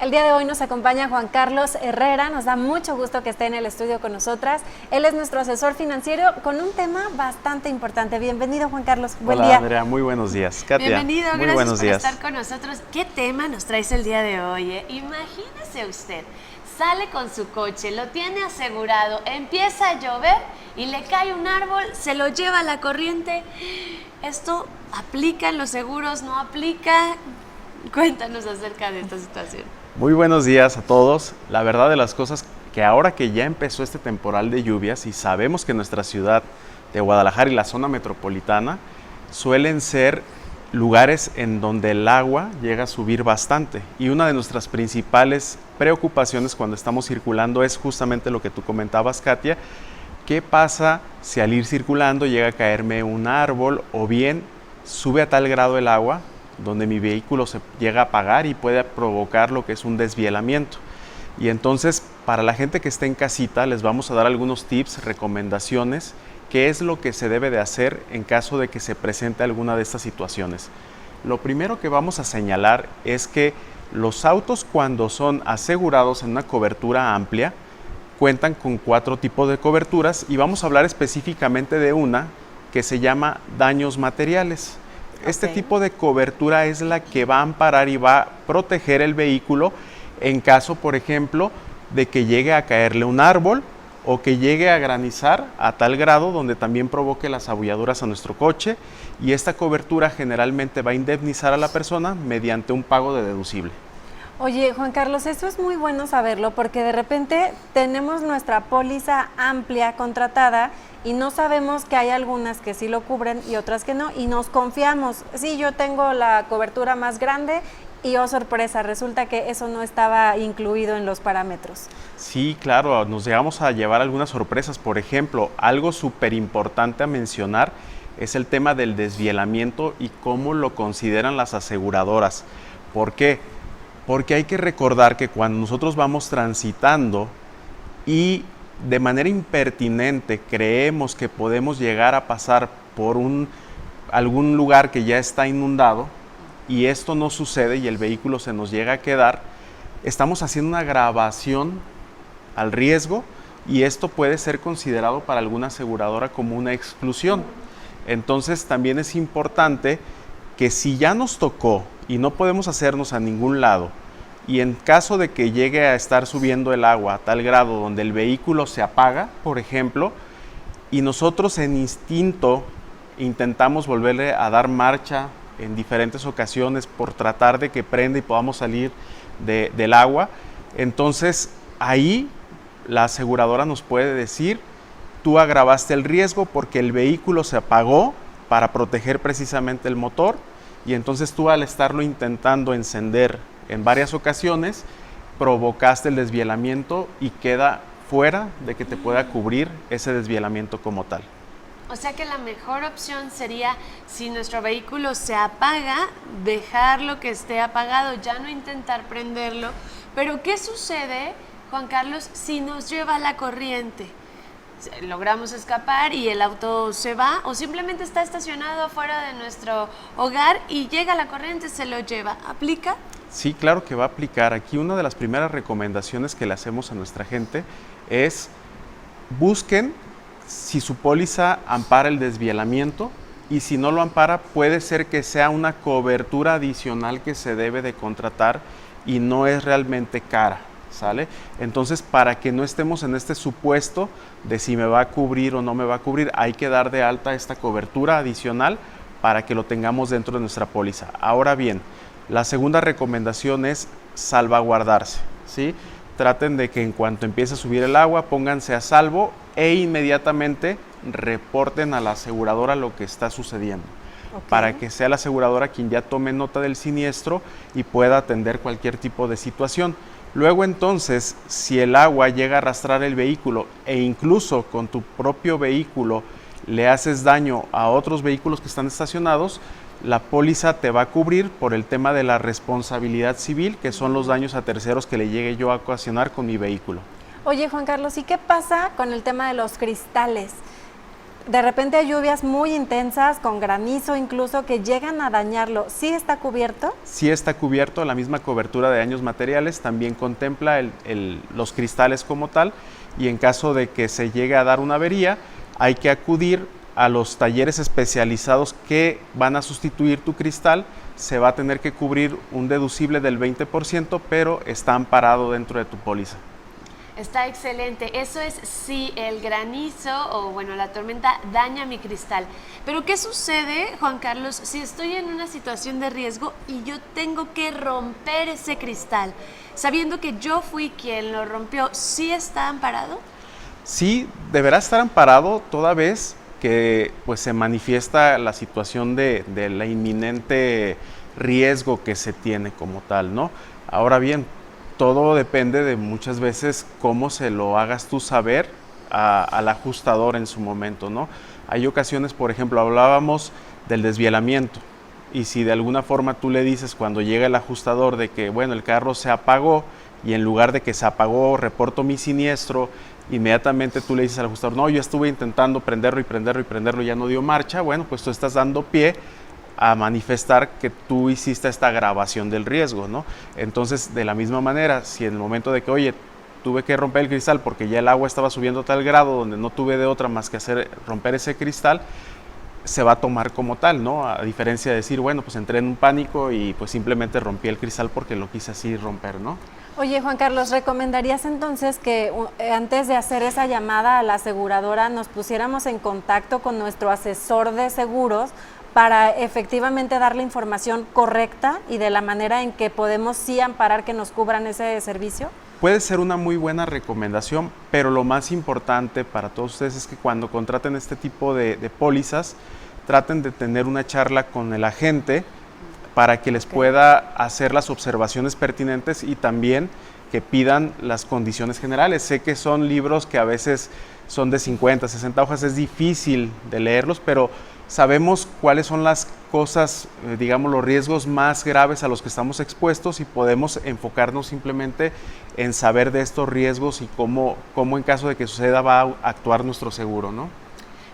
El día de hoy nos acompaña Juan Carlos Herrera, nos da mucho gusto que esté en el estudio con nosotras. Él es nuestro asesor financiero con un tema bastante importante. Bienvenido, Juan Carlos, buen día. Hola, Andrea, muy buenos días. Katia, bienvenido, muy gracias buenos por días. estar con nosotros. ¿Qué tema nos traes el día de hoy? Imagínese usted, sale con su coche, lo tiene asegurado, empieza a llover y le cae un árbol, se lo lleva a la corriente. ¿Esto aplica en los seguros? ¿No aplica? Cuéntanos acerca de esta situación. Muy buenos días a todos. La verdad de las cosas que ahora que ya empezó este temporal de lluvias y sabemos que nuestra ciudad de Guadalajara y la zona metropolitana suelen ser lugares en donde el agua llega a subir bastante, y una de nuestras principales preocupaciones cuando estamos circulando es justamente lo que tú comentabas, Katia. ¿Qué pasa si al ir circulando llega a caerme un árbol o bien sube a tal grado el agua donde mi vehículo se llega a apagar y puede provocar lo que es un desvielamiento? Y entonces, para la gente que esté en casita, les vamos a dar algunos tips, recomendaciones, qué es lo que se debe de hacer en caso de que se presente alguna de estas situaciones. Lo primero que vamos a señalar es que los autos, cuando son asegurados en una cobertura amplia, cuentan con 4 tipos de coberturas, y vamos a hablar específicamente de una que se llama daños materiales. Este tipo de cobertura es la que va a amparar y va a proteger el vehículo en caso, por ejemplo, de que llegue a caerle un árbol o que llegue a granizar a tal grado donde también provoque las abolladuras a nuestro coche, y esta cobertura generalmente va a indemnizar a la persona mediante un pago de deducible. Oye, Juan Carlos, eso es muy bueno saberlo, porque de repente tenemos nuestra póliza amplia contratada y no sabemos que hay algunas que sí lo cubren y otras que no, y nos confiamos. Sí, yo tengo la cobertura más grande y, oh sorpresa, resulta que eso no estaba incluido en los parámetros. Sí, claro, nos llegamos a llevar algunas sorpresas. Por ejemplo, algo súper importante a mencionar es el tema del desvielamiento y cómo lo consideran las aseguradoras. ¿Por qué? Porque hay que recordar que cuando nosotros vamos transitando y de manera impertinente creemos que podemos llegar a pasar por algún lugar que ya está inundado, y esto no sucede y el vehículo se nos llega a quedar, estamos haciendo una agravación al riesgo, y esto puede ser considerado para alguna aseguradora como una exclusión. Entonces también es importante que si ya nos tocó y no podemos hacernos a ningún lado, y en caso de que llegue a estar subiendo el agua a tal grado donde el vehículo se apaga, por ejemplo, y nosotros en instinto intentamos volverle a dar marcha en diferentes ocasiones por tratar de que prenda y podamos salir del agua, entonces ahí la aseguradora nos puede decir: tú agravaste el riesgo porque el vehículo se apagó para proteger precisamente el motor, y entonces tú, al estarlo intentando encender en varias ocasiones, provocaste el desvielamiento y queda fuera de que te pueda cubrir ese desvielamiento como tal. O sea que la mejor opción sería, si nuestro vehículo se apaga, dejarlo que esté apagado, ya no intentar prenderlo. Pero ¿qué sucede, Juan Carlos, si nos lleva la corriente? ¿Logramos escapar y el auto se va, o simplemente está estacionado afuera de nuestro hogar y llega la corriente, se lo lleva? ¿Aplica? Sí, claro que va a aplicar. Aquí una de las primeras recomendaciones que le hacemos a nuestra gente es: busquen si su póliza ampara el desvielamiento, y si no lo ampara, puede ser que sea una cobertura adicional que se debe de contratar y no es realmente cara, ¿sale? Entonces, para que no estemos en este supuesto de si me va a cubrir o no me va a cubrir, hay que dar de alta esta cobertura adicional para que lo tengamos dentro de nuestra póliza. Ahora bien, la segunda recomendación es salvaguardarse, ¿sí? Traten de que en cuanto empiece a subir el agua, pónganse a salvo e inmediatamente reporten a la aseguradora lo que está sucediendo, para que sea la aseguradora quien ya tome nota del siniestro y pueda atender cualquier tipo de situación. Luego, entonces, si el agua llega a arrastrar el vehículo e incluso con tu propio vehículo le haces daño a otros vehículos que están estacionados, la póliza te va a cubrir por el tema de la responsabilidad civil, que son los daños a terceros que le llegue yo a ocasionar con mi vehículo. Oye, Juan Carlos, ¿y qué pasa con el tema de los cristales? de repente hay lluvias muy intensas, con granizo incluso, que llegan a dañarlo. ¿Sí está cubierto? Sí está cubierto, la misma cobertura de daños materiales también contempla los cristales como tal, y en caso de que se llegue a dar una avería, hay que acudir a los talleres especializados que van a sustituir tu cristal. Se va a tener que cubrir un deducible del 20%, pero está amparado dentro de tu póliza. Está excelente. Eso es si el granizo o bueno, la tormenta daña mi cristal. Pero ¿qué sucede, Juan Carlos, si estoy en una situación de riesgo y yo tengo que romper ese cristal? Sabiendo que yo fui quien lo rompió, ¿sí está amparado? Sí, deberá estar amparado toda vez que pues, se manifiesta la situación de la inminente riesgo que se tiene como tal, ¿no? Ahora bien, todo depende de muchas veces cómo se lo hagas tú saber al ajustador en su momento, ¿no? Hay ocasiones, por ejemplo, hablábamos del desvielamiento, y si de alguna forma tú le dices cuando llega el ajustador de que, bueno, el carro se apagó, y en lugar de que se apagó, reporto mi siniestro, inmediatamente tú le dices al ajustador, no, yo estuve intentando prenderlo y prenderlo y prenderlo, ya no dio marcha. Bueno, pues tú estás dando pie a manifestar que tú hiciste esta agravación del riesgo, ¿no? Entonces, de la misma manera, si en el momento de que, oye, tuve que romper el cristal porque ya el agua estaba subiendo a tal grado donde no tuve de otra más que romper ese cristal, se va a tomar como tal, ¿no? A diferencia de decir, bueno, pues entré en un pánico y pues simplemente rompí el cristal porque lo quise así romper, ¿no? Oye, Juan Carlos, ¿recomendarías entonces que antes de hacer esa llamada a la aseguradora nos pusiéramos en contacto con nuestro asesor de seguros para efectivamente dar la información correcta y de la manera en que podemos sí amparar que nos cubran ese servicio? Puede ser una muy buena recomendación, pero lo más importante para todos ustedes es que cuando contraten este tipo de pólizas, traten de tener una charla con el agente para que les pueda hacer las observaciones pertinentes y también que pidan las condiciones generales. Sé que son libros que a veces son de 50, 60 hojas, es difícil de leerlos, pero sabemos cuáles son las cosas, digamos, los riesgos más graves a los que estamos expuestos y podemos enfocarnos simplemente en saber de estos riesgos y cómo en caso de que suceda va a actuar nuestro seguro, ¿no?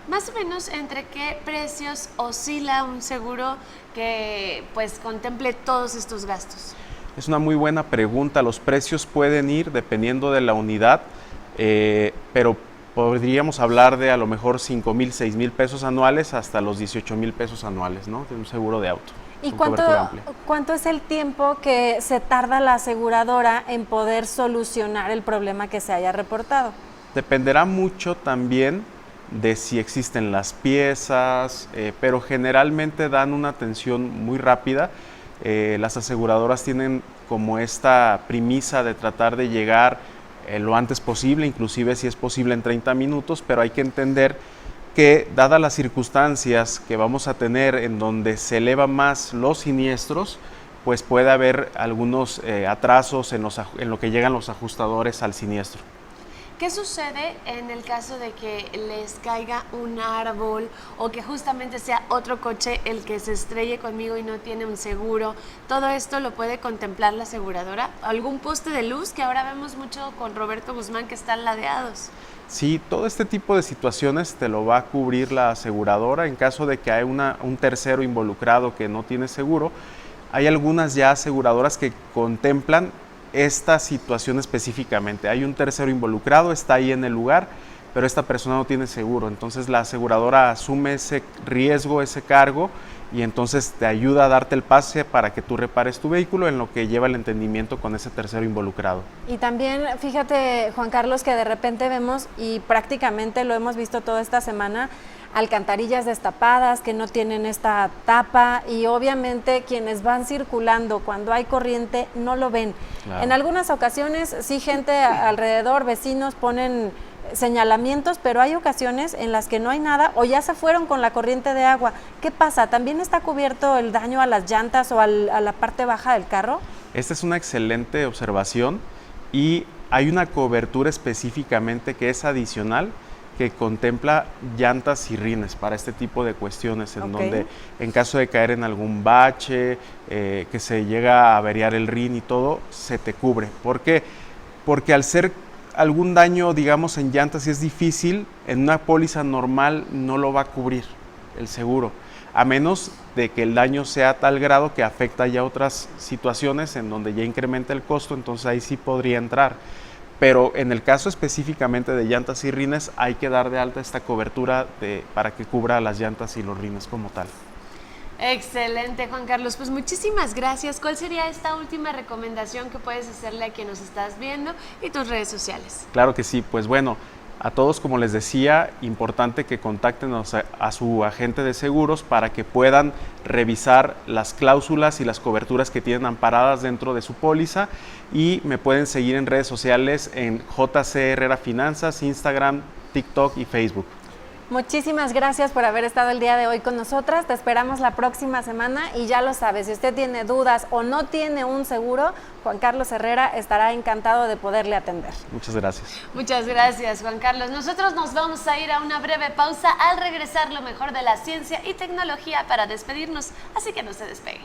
Más o menos, ¿entre qué precios oscila un seguro que pues contemple todos estos gastos? Es una muy buena pregunta. Los precios pueden ir dependiendo de la unidad, pero podríamos hablar de a lo mejor 5,000, 6,000 pesos anuales hasta los 18,000 pesos anuales, ¿no? De un seguro de auto. ¿Y cuánto es el tiempo que se tarda la aseguradora en poder solucionar el problema que se haya reportado? Dependerá mucho también de si existen las piezas, pero generalmente dan una atención muy rápida. Las aseguradoras tienen como esta premisa de tratar de llegar lo antes posible, inclusive si es posible en 30 minutos, pero hay que entender que dadas las circunstancias que vamos a tener en donde se elevan más los siniestros, pues puede haber algunos atrasos en lo que llegan los ajustadores al siniestro. ¿Qué sucede en el caso de que les caiga un árbol o que justamente sea otro coche el que se estrelle conmigo y no tiene un seguro? ¿Todo esto lo puede contemplar la aseguradora? ¿Algún poste de luz que ahora vemos mucho con Roberto Guzmán que están ladeados? Sí, todo este tipo de situaciones te lo va a cubrir la aseguradora. En caso de que hay un tercero involucrado que no tiene seguro, hay algunas ya aseguradoras que contemplan esta situación específicamente. Hay un tercero involucrado, está ahí en el lugar, pero esta persona no tiene seguro. Entonces la aseguradora asume ese riesgo, ese cargo, y entonces te ayuda a darte el pase para que tú repares tu vehículo en lo que lleva el entendimiento con ese tercero involucrado. Y también, fíjate, Juan Carlos, que de repente vemos, y prácticamente lo hemos visto toda esta semana, alcantarillas destapadas que no tienen esta tapa, y obviamente quienes van circulando cuando hay corriente no lo ven. Claro. En algunas ocasiones sí, gente alrededor, vecinos ponen señalamientos, pero hay ocasiones en las que no hay nada o ya se fueron con la corriente de agua. ¿Qué pasa? ¿También está cubierto el daño a las llantas o a la parte baja del carro? Esta es una excelente observación y hay una cobertura específicamente que es adicional que contempla llantas y rines para este tipo de cuestiones, en donde en caso de caer en algún bache, que se llega a averiar el rin y todo, se te cubre. ¿Por qué? Porque al ser algún daño, digamos, en llantas, si es difícil, en una póliza normal no lo va a cubrir el seguro, a menos de que el daño sea a tal grado que afecta ya otras situaciones en donde ya incrementa el costo, entonces ahí sí podría entrar. Pero en el caso específicamente de llantas y rines, hay que dar de alta esta cobertura para que cubra las llantas y los rines como tal. Excelente, Juan Carlos. Pues muchísimas gracias. ¿Cuál sería esta última recomendación que puedes hacerle a quien nos estás viendo y tus redes sociales? Claro que sí. Pues bueno, a todos, como les decía, importante que contacten a su agente de seguros para que puedan revisar las cláusulas y las coberturas que tienen amparadas dentro de su póliza, y me pueden seguir en redes sociales en JC Herrera Finanzas, Instagram, TikTok y Facebook. Muchísimas gracias por haber estado el día de hoy con nosotras. Te esperamos la próxima semana y ya lo sabes, si usted tiene dudas o no tiene un seguro, Juan Carlos Herrera estará encantado de poderle atender. Muchas gracias. Muchas gracias, Juan Carlos. Nosotros nos vamos a ir a una breve pausa. Al regresar, lo mejor de la ciencia y tecnología para despedirnos, así que no se despegue.